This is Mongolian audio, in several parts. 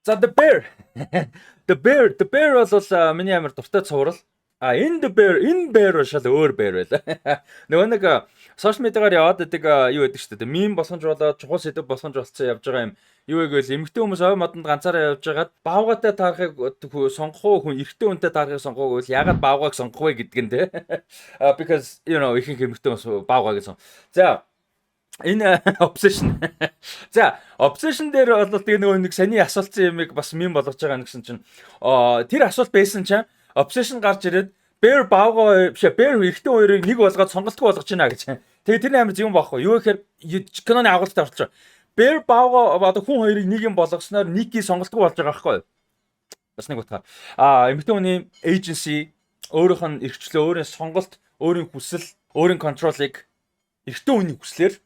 За The Bear. The Bear бол миний амар дуртай цуврал. Энэ Bear шал өөр Bear байла. Нөгөө нэг сошиал медиагаар яваад байдаг юу байдаг шүү дээ. Мим болгож болоод чухал сэдв болгож болцсон явж байгаа юм. Юу гэвэл эмэгтэй хүмүүс ой модонд ганцаараа явж байгаад баавгатай таарахыг сонгох уу хүн эрэгтэй хүнтэй таарахыг сонгох уу гэвэл ягаад баавгаг сонгох вэ гэдэг нь те. Because ихэнх эмэгтэй хүмүүс баавгаг гэсэн. За энэ obsession. За, obsession дээр бол тэгээ нөгөө нэг саний асуултсан юмыг бас мим болгож байгаа гэсэн чинь тэр асуулт байсан чинь obsession гарч ирээд Bear баавгаа Bear эрэгтэй хоёрыг нэг болгоод сонголтгүй болгож байна гэж. Тэгээ тэрний амар зөвөн байхгүй. Юу гэхээр киноны агуулгатай орчиж байгаа. Bear баавгаа одоо хүн хоёрыг нэг юм болгосноор Никки сонголтгүй болж байгаа байхгүй юу? Бас нэг утгаар. Эмэгтэй хүний agency, өөрийнх нь эрхчлөө, өөрийн сонголт, өөрийн хүсэл, өөрийн контролыг эрэгтэй хүний хүслээр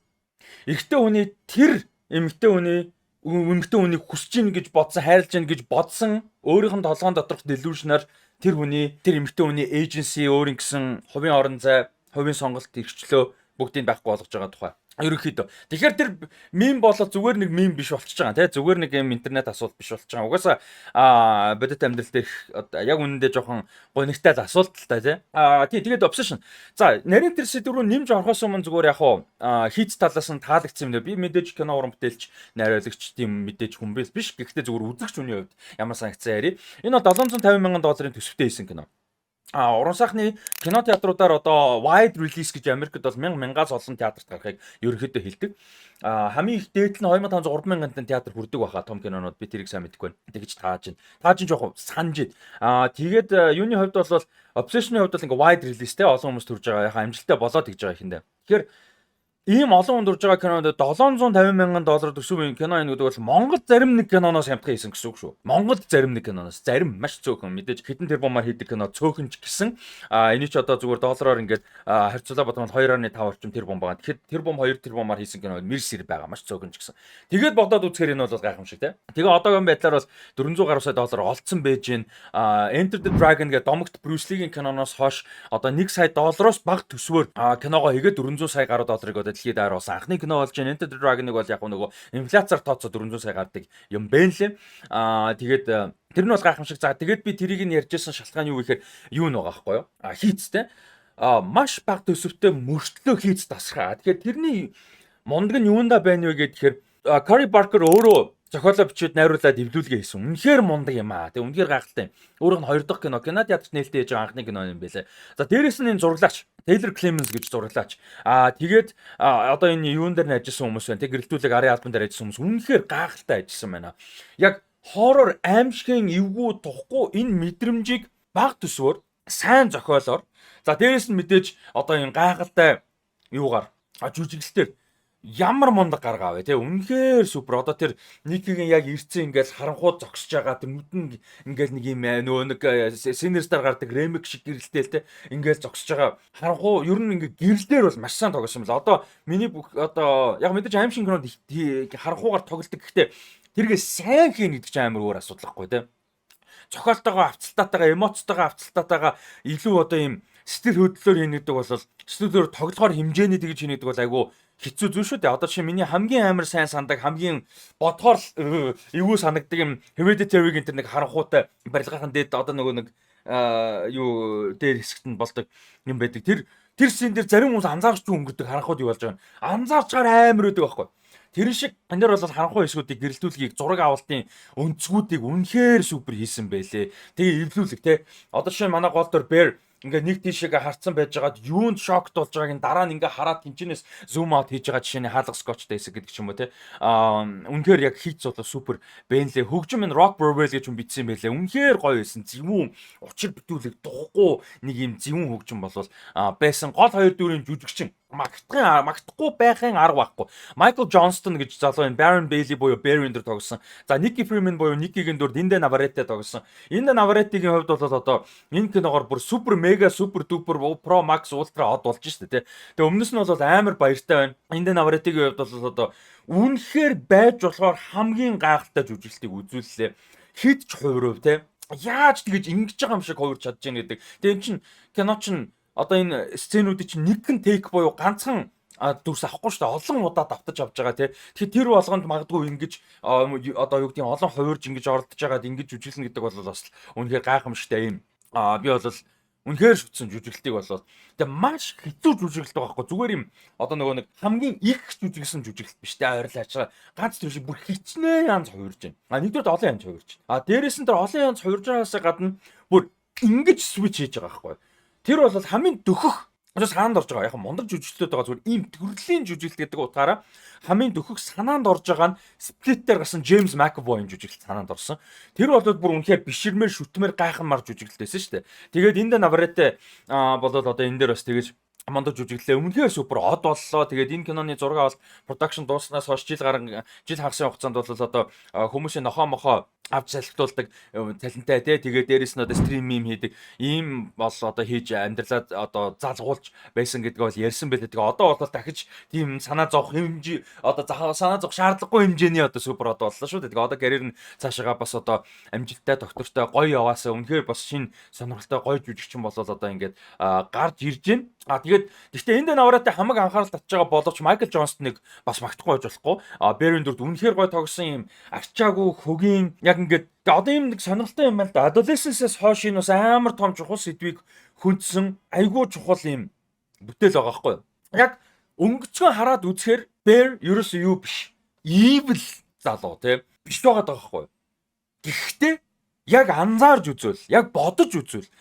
эрэгтэй хүний тэр эмэгтэй хүнийг хүсэж гин гэж бодсон, хайрлаж гин гэж бодсон өөрийнх нь толгойн доторх delusion-аар тэр эмэгтэй хүний agency, өөрийн гэсэн хувийн орон зай, хувийн сонголт, эрхчлөө бүгдийг байхгүй болгож байгаа тухай. Ерөнхийдөө. Тэгэхээр тэр мим болоод зүгээр нэг мим биш болчихж байгаа тийм зүгээр нэг юм интернет асуулт биш болчихж байгаа. Угаасаа бодит амьдрал дээрх яг үнэндээ жоохон гонигтай асуулт л та тийм. Тэгээд obsession. За нарийн тэр сэдв рүү нэмж орохоос өмнө зүгээр яг хуу хийц талаас нь таалагдсан юм даа. Би мэдээж кино уран бүтээлч, найруулагч тийм мэдээж хүн биш. Гэхдээ зүгээр үзэгч хүний хувьд ямар санагцсан яри. Энэ бол $750,000 төсөвтэй хийсэн кино. Уран сайхны кино театруудаар одоо wide release гэж Америкт бол 1000-аас олон театрт гарахыг ерөнхийдөө хэлдэг. Хамгийн их дээд нь 2500-3000 театр хүрдэг байхаа том кинонууд би тэрийг сайн мэдэхгүй байна. Тэгэж тааж байна. Тааж жоох санаж байна. Тэгээд юуны хувьд бол obsession-ийн хувьд бол ингээ wide release те олон хүмүүс төрж байгаа. Яхаа амжилттай болоод тэгж байгаа ихэндээ. Тэгэхээр ийм олон хүн дурж байгаа кинонд $750,000 төсвийн кино энэ гэдэг бол Монгол зарим нэг киноноос хямдхан хийсэн гэсэн үг шүү. Монгол зарим нэг киноноос зарим маш цөөхөн мэдээж хэдэн тэрбумаар хийдэг кино цөөхөн ч гэсэн энэ ч одоо зүгээр доллараар ингээд харьцуулаа бодвол 2.5 орчим тэрбум байгаа. Тэгэхээр тэрбум 2 тэрбумаар хийсэн кино мэрсэр байгаа маш цөөхөн ч гэсэн. Тэгээд бодоод үзэхээр энэ бол гайхамшиг те. Тэгээ одоогийн байдлаар бол $400 гаруй сая олцсон байж гин Enter the Dragon гэдэг домогт Bruce Lee-гийн киноноос хойш одоо $1 сая баг төсвөөр киногоо хийгээд $400 сая гаруй долларыг дэлхийд даяаруулсан анхны кино болж байна. Enter the Dragon-ыг бол яг нөгөө инфляцаар тооцоод 400 сая гардаг юм байна лээ. Тэгээд тэр нь бол гайхамшиг. За тэгээд би тэрийг нь ярьжсэн шалтгаан юу гэхээр юу нэг байгаа байхгүй юу? Хийцтэй. Маш бага төсөвтэй мөрчлөө хийц тасхаа. Тэгэхээр тэрний мундаг нь юунда байна вэ гэхээр Cory Barker өөрөө зохиолоо бичээд найруулад эвлүүлгээ хийсэн. Үнэхээр мундаг юм аа. Тэг үнэхээр гайхалтай. Өөрөөх нь 2 дахь кино театрт нээлттэй хийж байгаа анхны кино юм байлээ. За дээрэс нь энэ зураглаач Taylor Clemens гэж зураглаач. Тэгээд одоо энэ юун дээр ажилласан хүмүүс байна. Тэг гэрэлтүүлэг арын албан дээр ажилласан хүмүүс үнэхээр гайхалтай ажилласан байна. Яг хоррор аимшигын эвгүй тухгүй энэ мэдрэмжийг баг төсвөр сайн зохиолоор. За дээрэс нь мэдээж одоо энэ гайхалтай юугаар жүжиглэлтээр ямар мундаг гаргаа вэ те үнэхээр супер. Одоо тэр Никигийн яг ирцэн ингээл харанхууд зогсож байгаа тэр нүдэн ингээл нэг юм нөгөө нэг Sinister гардаг ремик шиг гэрэлтэй те ингээл зогсож байгаа харанхуу ер нь ингээ гэрэлдээр бол маш сайн тоглосон юм л. Одоо миний одоо яг мэдээж аим шиг кинонд харанхуугаар тоглолдог. Гэхдээ тэргээ сайн хийн гэдэг чинь амар өөр асуудал байхгүй те. Зохиолтойгоо авцалтаатайгаа эмоцтойгоо авцалтаатайгаа илүү одоо юм сэтгэл хөдлөлөөр хийнэ гэдэг бол сэтгэлөөр тоглохоор хэмжээний тэгж хийнэ гэдэг бол айгүй хэцүү зүйл шүү дээ. Одоо чи миний хамгийн амар сайн сандаг хамгийн бодхоор эвгүй санагддаг юм Hereditary-гийн тэр нэг харанхуутай барилгаахан дээд одоо нөгөө нэг юу дээр хэсэгт нь болдог юм байдаг. Тэр шин дээр зарим хүмүүс анзаарч өнгөрдөг харанхууд юу болж байгаа юм. Анзаарчгаар амар өдөг байхгүй. Тэр шиг энэ бол харанхуй хэсгүүдийг гэрэлтүүлгийг зураг авалтын өнцгүүдийг үнэхээр супер хийсэн байлээ. Тэгээ эвлүүлэг те. Одоо шинэ манай гол төр Bear ингээ нэг тийшээгээ харцсан байж байгаад юунд шокт болж байгааг нь дараа нь ингээ хараад тэнчнээс зум аут хийж байгаа жишээний хаалга скотчтай хэсэг гэдэг ч юм уу те. Үнэхээр яг хийц бол супер бэнлээ. Хөгжим энэ Rock Burwell гэж хүн бичсэн байлээ. Үнэхээр гоё байсан. Зөвүүн учир бүтүүлэг духгүй нэг юм зөвүүн хөгжим болвол байсан. Гол хоёр дүүрийн жүжигчин магтахгүй байхын арга байхгүй. Michael Johnston гэж залуу энэ Baron Bailey буюу Bear энэ тогсон. За Nicky Freeman буюу Nicky-гийн дүр Linda Navarrete тогсон. Энэ Navarrete-гийн хувьд бол одоо энэ киногоор бүр супер мега супер дупер Pro Max Ultra Hot болж штэ тий. Тэгээ өмнөөс нь бол амар баяртай байна. Linda Navarrete-гийн хувьд бол одоо үнэхээр байж болохоор хамгийн гайхалтай жүжиглэлтийг үзүүллээ. Хэд ч хувирв тий. Яаж тэгэж ингэж байгаа юм шиг хувирч чадж яах гэдэг. Тэгээ эн чин кино чин одоо энэ сценүүдийн чинь нэгэн тейк буюу ганцхан дүрс авахгүй шүү дээ. Олон удаа давтаж авч байгаа тий. Тэгэхээр тэр болгонд магадгүй ингэж одоо юу гэдгийг олон хувирж ингэж оролдож байгаад ингэж жүжиглэн гэдэг бол бас үнэхээр гайхамшигтай юм. Би бол үнэхээр шүтсэн жүжиглэлтийг болоод тэгээ маш хэцүү жүжиглэлт байгаа байхгүй. Зүгээр юм одоо нөгөө нэг хамгийн их жүжиглсэн жүжиглэлт биш дээ. Ойрлаач байгаа. Ганц тэр шиг бүр хичнээн янз хувирж байна. Нэгдүгээр олон янз хувирж байна. Дээрээс нь тэр олон янз хувирж байгаас гадна бүр ингэж switch хийж байгаа байхгүй. Тэр бол хамгийн дөхөх санаанд орж байгаа. Яг мундаг жүжиглэлтүүд байгаа зүгээр ийм төрлийн жүжиглэлт гэдэг утгаараа хамгийн дөхөх санаанд орж байгаа нь Split дээр гасан James McAvoy-ын жүжиглэлт санаанд орсон. Тэр бол бүр үнэхээр биширмээр шүтмээр гайхамар жүжиглэлт байсан шүү дээ. Тэгээд Инда Наврете болоод одоо энэ дээр бас тэгэж мундаг жүжиглэлээ үнэхээр супер од боллоо. Тэгээд энэ киноны зураг авалт production дууснаас хойш жил хагасын хугацаанд бол одоо хүмүүсийн нохоо авч салхитуулдаг таленттай тий. Тэгээд дээрэс нь одоо стрим мим хийдэг ийм бол одоо хийж амьдралаа одоо залгуулж байсан гэдгээ бол ярьсан байлээ. Тэгээ одоо бол дахиж тийм санаа зовх хэмжээ одоо санаа зовх шаардлагагүй хэмжээний одоо супер одоо боллоо шүү дээ. Тэгээ одоо карьер нь цаашаага бас одоо амжилттай доктортой гоё яваасаа үнэхээр бас шинэ сонирхолтой гоё жүжигчин болол одоо ингээд гарч ирж байна. Тэгээд гэхдээ энд навраатай хамаг анхаарал татж байгаа боловч Майкл Джонстоныг бас магтахгүй байж болохгүй. Бэрийн дүрд үнэхээр гоё тогсон юм арчаагүй хөгийн яг ингээд одоо юм нэг сонирхолтой юм байна л да. Adolescence-с хойш энэ бас амар том чухал сэдвийг хөндсөн айгүй чухал юм бүтээл байгаа байхгүй юу? Яг өнгөцгөн хараад үзэхээр Bear ерөөсөө юу биш. Evil залуу тий биш байгаа байхгүй юу? Гэхдээ яг анзаарж үзвэл, яг бодож үзвэл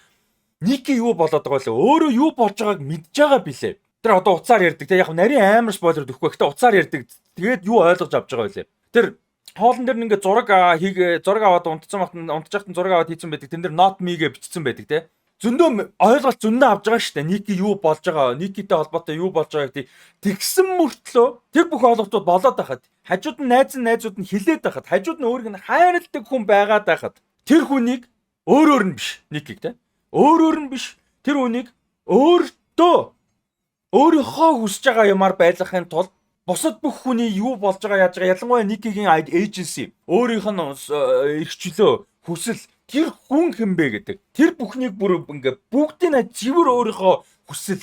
Ники юу болоод байгаа вэ? Өөрөө юу болж байгааг мэдж байгаа билээ. Тэр одоо уцаар ярьдаг. Тэг яг нарийн амар спойлер өгөхгүй. Гэхдээ уцаар ярьдаг. Тэгээд юу ойлгож авч байгаа вэ? Тэр хоолн дээр ингээ зураг аваад унтчихсан зураг аваад хийсэн байдаг. Тэн дээр not me-гээ бичсэн байдаг те. Зөндөө ойлголт зөндөө авч байгаа шүү дээ. Ники юу болж байгаа? Никитэй холбоотой юу болж байгааг тэгсэн мөртлөө тэр бүх ойлголтууд болоод байхад хажууд нь найзууд нь хилээд байхад хажууд нь өөрийг нь хайрладаг хүн байгаад байхад тэр хүнийг өөрөөр нь биш Никиг те. Өөрөөр нь биш тэр хүнийг өөрийнхөө хүсэж байгаа юмар байлгахын тулд бусад бүх хүний юу болж байгаа яаж байгаа ялангуяа Никигийн agency өөрийнх нь эрхчлөө хүсэл тэр хүн хэмбэ гэдэг тэр бүхнийг бүр ингээ бүгдийн зэвэр өөрийнхөө хүсэл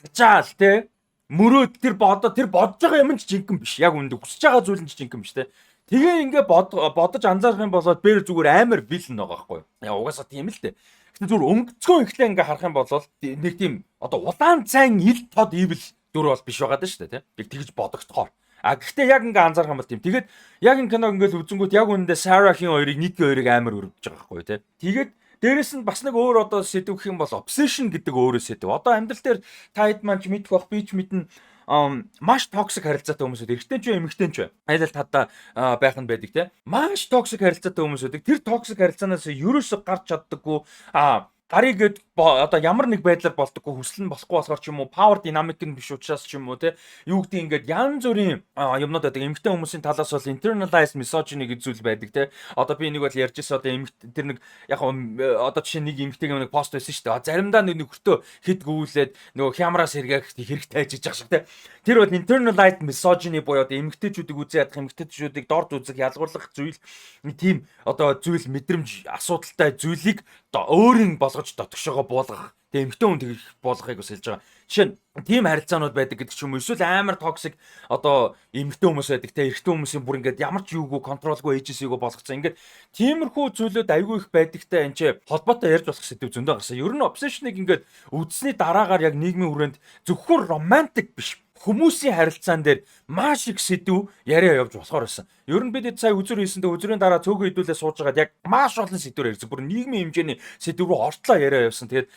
тажаал те мөрөөд тэр бодож байгаа юм ч жинхэнэ биш яг үүнд хүсэж байгаа зүйл нь жинхэнэ биш те тэгээ ингээ бодож анзаарах юм болоод бэр зүгээр амар вилэн байгаа байхгүй яа угаасаа тийм л те. Гэтэ зүгээр өнгөцгөө ихлэ ингээ харах юм бол нэг тийм одоо улаан цайн ил тод ивл дүр бол биш байгаа даа шүү дээ тийм. Тэгж бодогдохоор. Гэхдээ яг ингээ анзаарах юм бол тийм. Тэгээд яг энэ киног ингээл үзэнгүүт яг үүндээ Сарахийн хоёрыг Ники хоёрыг амар өрөвдөж байгаа байхгүй тийм. Тэгээд дээрэс нь бас нэг өөр одоо сэдв гэх юм бол obsession гэдэг өөрөө сэдв. Одоо амьдрал дээр та хэд маань ч мэдэх бах би ч мэднэ маш токсик харилцаатай хүмүүсүүд эрэгтэй ч эмэгтэй ч айлал тадаа байх нь байдаг те маш токсик харилцаатай хүмүүсүүд тэр токсик харилцаанаас ерөөсө гарч чаддаггүй гарыг гээд одоо ямар нэг байдлаар болдоггүй хүсэл нь болохгүй болохоор ч юм уу power dynamic нь биш учраас ч юм уу те юу гэдэг ингээд янз бүрийн юмнууд байдаг эмэгтэй хүмүүсийн талаас бол internalized misogyny гэж зүйл байдаг те одоо би нэг бол ярьж ирсэн одоо эмэгтэй тэр нэг яг одоо жишээ нэг эмэгтэйг нэг пост байсан шүү дээ заримдаа нэг хөртөө хэд гүйлээд нөгөө хямраас хэрэг тайжиж байгаа шиг те тэр бол internalized misogyny буюу одоо эмэгтэйчүүдийг үзээ ядах эмэгтэйчүүдийг дорд үзэх ялгуурлах зүйл тийм одоо зүйл мэдрэмж асуудалтай зүйлийг өөрийн болгож дотгошоогоо буулгах. Тэгээ эмэгтэй хүн тэгэх болгохыг бас хэлж байгаа. Жишээ нь тийм харилцаанууд байдаг гэдэг ч юм уу. Эсвэл амар токсик одоо эмэгтэй хүмүүс байдаг. Тэгээ эрэгтэй хүмүүсийн бүр ингээд ямар ч юугүй контролгүй эйжэсийгөө болгоцсон. Ингээд тиймэрхүү зүйлүүд айгүй их байдагтай энэ ч холбоотой ярьж болох сэдв зөндөө гарсан. Ер нь obsession-ыг ингээд үдсний дараагаар яг нийгмийн хүрээнд зөвхөн романтик биш. Хүмүүсийн харилцаан дээр маш их сэдв яриа явж болохоор байсан. Ер нь бид сая үзүр хийсэндээ үзүрийн дараа цөөхөн хідүүлээ сууж байгаад яг маш олон сэдвээр ярьсан. Бүр нийгмийн хэмжээний сэдв рүү ортлоо яриа явсан. Тэгээд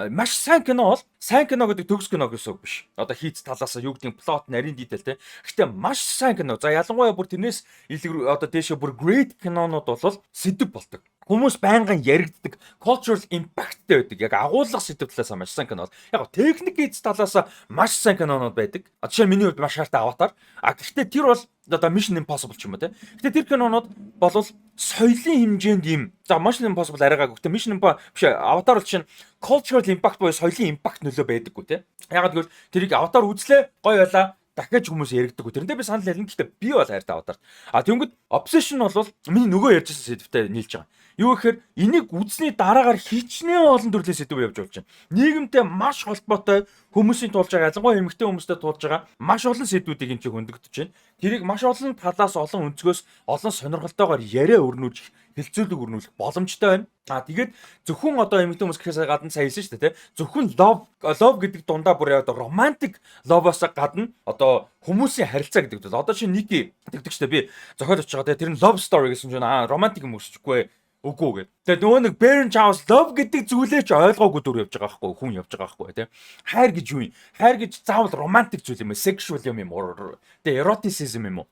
маш сайн кино бол сайн кино гэдэг төгс кино гэсэн үг биш. Одоо хийц талаас юу гэдэг плот нарийн дитейл те. Гэхдээ маш сайн кино. За ялангуяа бүр тэрнээс илүү одоо дээшээ бүр great кинонууд бол сэдв болдог. Хүмүүс байнгын яригддаг cultural impactтэй байдаг. Яг агуулга сэдв талаас маш сайн кино. Яг техник хийц талаас маш сайн кинонууд байдаг. Жишээ нь миний хувьд маш хайртай Аватар. Гэхдээ тэр бол одоо Mission Impossible ч юм уу те. Гэхдээ тэр кинонууд бол соёлын хэмжээнд юм. За Mission Impossible арайгаагүй. Гэхдээ Mission Impossible биш Аватар бол чинь cultural impact буюу соёлын impact нөлөө байдаггүй те. Ягаад гэвэл тэрийг Аватар үзлээ гоё байлаа. Дахиж хүмүүс яригддаг. Тэрнээ би санал хэлнэ. Гэхдээ би бол хайртай Аватар. Тэнгүүд obsession бол миний нөгөө ярьжсэн сэдвтэй нийлж байгаа. Юу гэхээр энийг үзсний дараагаар хичнээн олон төрлийн сэдв явж болж байна. Нийгэмтэй маш холбоотой хүмүүсийн тулж байгаа ялангуяа эмэгтэй хүмүүстэй тулж байгаа маш олон сэдвүүдийг энэ чинь хөндөгдөж байна. Тэрийг маш олон талаас олон өнцгөөс олон сонирхолтойгоор яриа өрнүүлж хилцүүлэг өрнүүлэх боломжтой байна. Тэгээд зөвхөн одоо эмэгтэй хүмүүс гэхээс гадна сайн хэлсэн шүү дээ, тэ. Зөвхөн love гэдэг дундаа бүр одоо romantic love-оос гадна одоо хүмүүсийн харилцаа гэдэг бол одоо чинь Ники гэдэг чинь би зохиолч байгаа, тэ. Тэр нь love story гэсэн чинь romantic юм өсчихгүй. Үгүй гэ. Тэгээ нөгөө нэг Baron Charles love гэдэг зүйлээ ч ойлгоогүй дүр явж байгаа байхгүй, хүн явж байгаа байхгүй, тий. Хайр гэж юу юм? Хайр гэж заавал romantic зүйл юм уу? Sexual юм уу? Тэгээ eroticism юм уу?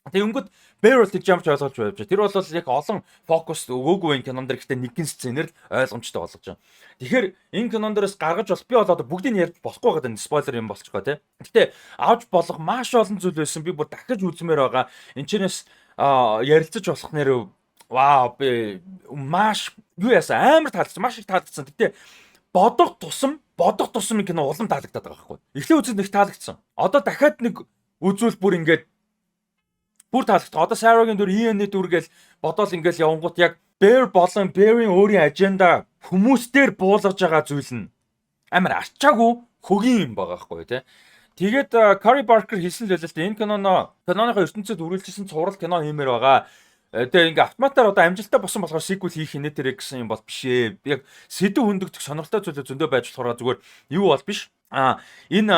Тэгээ өнгөд Baron гэж ямч ойлгож байж. Тэр бол яг олон фокус өгөөгүй энэ кинон дэр гэхдээ нэгэн сценээр л ойлгомжтой болгож байгаа. Тэгэхээр энэ кинон дээрээс гаргаж бол би бол одоо бүгдийг ярьж болохгүй гэдэг спойлер юм болчихгоо, тий. Гэтэ авч болох маш олон зүйл байсан. Би бүр дахиж үзмээр байгаа. Энэ чинээс ярилцаж болох нэр вау, би маш юу яасан, амар таалагдсан, маш их таалагдсан. Гэтэ бодох тусам кино улам таалагдаад байгаа байхгүй. Эхлээ үзэд нэг таалагдсан. Одоо дахиад нэг үзүүл бүр ингээд бүр таалагдсан. Одоо Sarah-гийн дүр, Ian-ийн дүр гэж бодоол ингээд явангууд яг Bear болон Bear-ийн өөрийн аженда хүмүүстээр буулгаж байгаа зүйл нь амар арчаагүй хөгийн юм байгаа байхгүй тий. Тэгээд Cory Barker хэлсэн л байлаа л энэ киноныхоо ертөнцид үргэлжилсэн цуврал кино хиймээр байгаа. Тэгээ ингээ автоматар одоо амжилттай босон болохоор sequel хийх инээ тэрэг гэсэн юм бол биш ээ. Яг сэдв хөндөгдөх сонирхолтой зүйлээ зөндөө байж болохоор зүгээр юу бол биш. Энэ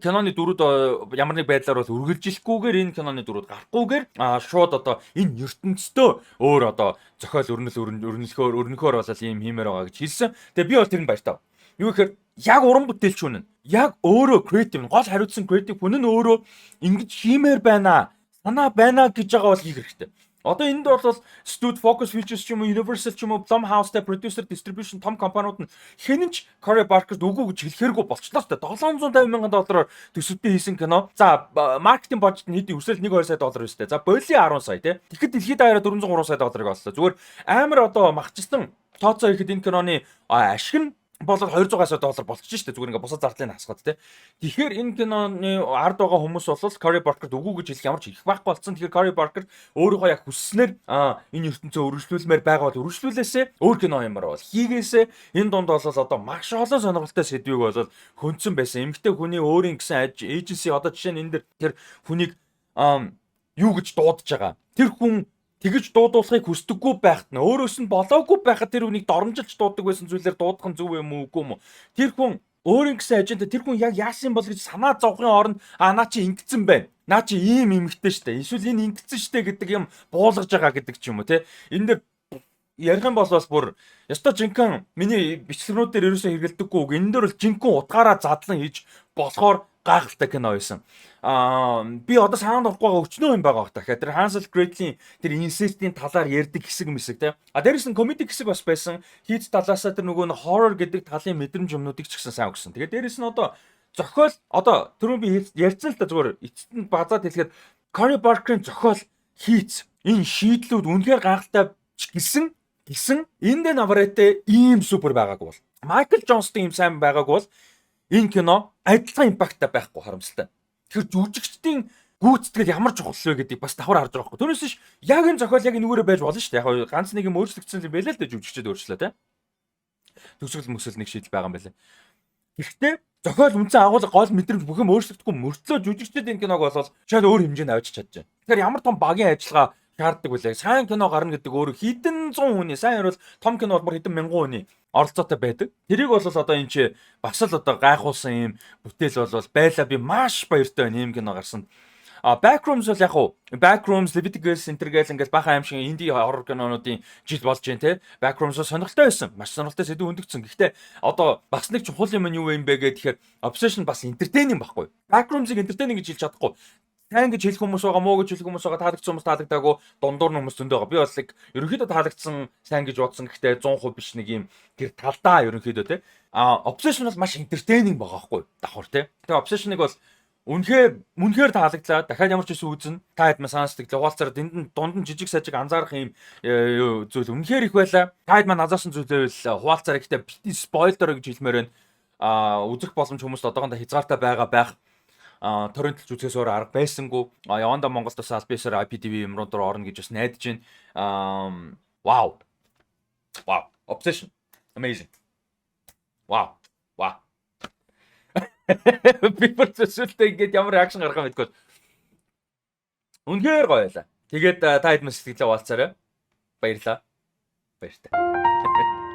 киноны дүрүүд ямар нэг байдлаар бол үргэлжилэхгүйгээр энэ киноны дүрүүд гарахгүйгээр шууд одоо энэ ертөнцийн өөр одоо зохиол өрнөхөөр болол ийм хиймээр байгаа гэж хэлсэн. Тэгээ би бол тэр нь баяртай. Юу гэхээр яг уран бүтээлч хүн нь яг өөрөө креатив гол хариуцсан креатив хүн нь өөрөө ингэж хиймээр байна. Санаа байна гэж байгаа бол хийх хэрэгтэй. Одоо энд бол Studio Focus Features ч юм уу, Universal ч юм уу, Blumhouse-тэй producer, distribution том компаниуд нь хэнэнч Cory Barker-д үгүй гэж хэлэхэргүй болчихлоо шүү дээ. $750,000 төсөвтэй хийсэн кино. За, маркетинг бажет нь хэд өсөөл 1-2 сая доллар өстэй. За, бойлын 10 сая тий. Тэгэхэд дэлхийд даяараа 403 сая долларыг оллоо. Зүгээр амар одоо махчсан тооцоо ихэд энэ киноны ашиг нь болоод $200 сая доллар болчихж штэ зүгээр ингээ бусад зардлыг хасгаад те. Тэгэхээр энэ киноны ард байгаа хүмүүс бол Cory Barker-д үгүй гэж хэлэх ямар ч их байхгүй болсон. Тэгэхээр Cory Barker өөрийнхөө яг хүсснээр энэ ертөнцөө өргөжлүүлмээр байгаа бол өргөжлүүлээсэ өөр кино юмар бол хийгээсэ. Энэ дунд бол одоо маш олон сонирхолтой сэдвийг бол хөнцөн байсан. Эмэгтэй хүний өөрийн гэсэн эйженси одоо жишээ нь энэ дэр тэр хүнийг юу гэж дуудаж байгаа. Тэр хүн тэгж дуудуулахыг хүсдэггүй байхад нь өөрөөс нь болоогүй байхад тэр үнийг доромжилж дуудаг байсан зүйлээр дуудах нь зөв юм уу үгүй юм уу? Тэр хүн өөрийн гэсэн ажинта тэр хүн яг яасан бол гэж санаа зовхын оронд наа чи ингэсэн байна. Наа чи ийм эмэгтэй штэ. Эсвэл энэ ингэсэн штэ гэдэг юм буулгаж байгаа гэдэг ч юм уу те. Энэ дэр ярих юм бол бүр ёстой жинхэнэ миний бичлэгнүүд дээр ерөөсөө хэрэгэлдэггүй үг. Энэ дээр бол жинхэнэ утгаараа задлан хийж болохоор гайхалтай кино байсан. Би одоо саанд орохгүй байгаа өчнөө юм байгаа бах. Тэгэхээр тэр Hansel Gretel-ийн тэр incest-ийн талаар ярьдаг хэсэг мэсэг те. Дээрээс нь комеди хэсэг бас байсан. Хийц талаасаа тэр нөгөө horror гэдэг талын мэдрэмж юмнуудыг ч гэсэн сайн өгсөн. Тэгээд дээрээс нь одоо зохиол одоо түрүүн би ярьсан л да зүгээр эцэст нь базаад хэлэхэд Cory Barker-ын зохиол хийц энэ шийдлүүд үнэхээр гайхалтай гэсэн энэ Navarrete ийм супер байгаагүй бол Michael Jones-тэй ийм сайн байгаагүй бол энэ кино адилхан импакттай байхгүй харамсалтай. Тэгэхээр жүжигчдийн гүйцэтгэл ямар чухал вэ гэдгийг бас давхар харж байгаа байхгүй. Түүнээс биш яг энэ зохиол яг энүүрээ байж болно шүү дээ. Яг ганц нэг юм өөрчлөгдсөн юм байлаа л дээ жүжигчдээ өөрчлөө те. Төгсгөл нэг шийдэл байгаа юм байлаа. Гэхдээ зохиол үнцэн агуулга гол мэдрэмж бүх юм өөрчлөгдөхгүй мөртлөө жүжигчдийн энэ киног болол шал өөр хэмжээнд авчиж чадж байна. Тэгэхээр ямар том багийн ажиллагаа шаарддаг үлээ. Сайн кино гарна гэдэг өөрөө хэдэн зуун хүний, сайн ярил том кино бол хэдэн мянган хүний оролцоотой байдаг. Тэрийг бол одоо энэ чи бас л одоо гайхуулсан юм бүтээл бол байла би маш баяртай байна ийм кино гарсанд. Backrooms бол яг уу Backrooms, Leviticus интергээл ингээд бахан аим шиг инди хоррор кинонуудын жил болж байна те. Backrooms сонирхолтой байсан. Маш сонирхолтой сэдв хөндөгдсөн. Гэхдээ одоо бас нэг чухал юм нь юу юм бэ гэхээр Obsession бас entertaining байхгүй. Backrooms-ыг entertaining гэж хэлж чадахгүй. Сайн гэж хэлэх хүмүүс байгаа, муу гэж хэлэх хүмүүс байгаа, таалагдсан хүмүүс таалагдаагүй, дундуур нь хүмүүс зөндөө байгаа. Би бас яг ерөнхийдөө таалагдсан, сайн гэж бодсон. Гэхдээ 100% биш нэг юм тэр талдаа ерөнхийдөө те. Obsession бол маш entertaining байгаа байхгүй давхар те. Тэгээ Obsession-ыг бол үнэхээр таалагдлаа. Дахиад ямар ч зүйл үзнэ. Та хэд маа санаасдаг хуваалцаар дунд нь жижиг сажиг анзаарах юм зүйл үнэхээр их байлаа. Та хэд маа назаарсан зүйлээ хуваалцаар ихтэй бити спойлер гэж хэлмээр байна. Үзэх боломж хүмүүст одоогондоо хязгаартай байх. Торрентл үзэхээс өөр арга байсангүй. Яванда Монголд бас албисаар IPTV юмрууд руу орно гэж бас найдаж байна. Wow. Obsession. Amazing. Wow. Би бүр зөвшөлтөө ингээд ямар реакшн гаргах юм гэдэггүй. Үнэхээр гоё байлаа. Тэгээд та хэд мэд сэтгэлээ хуваалцаарай. Баярлалаа. Баяртай.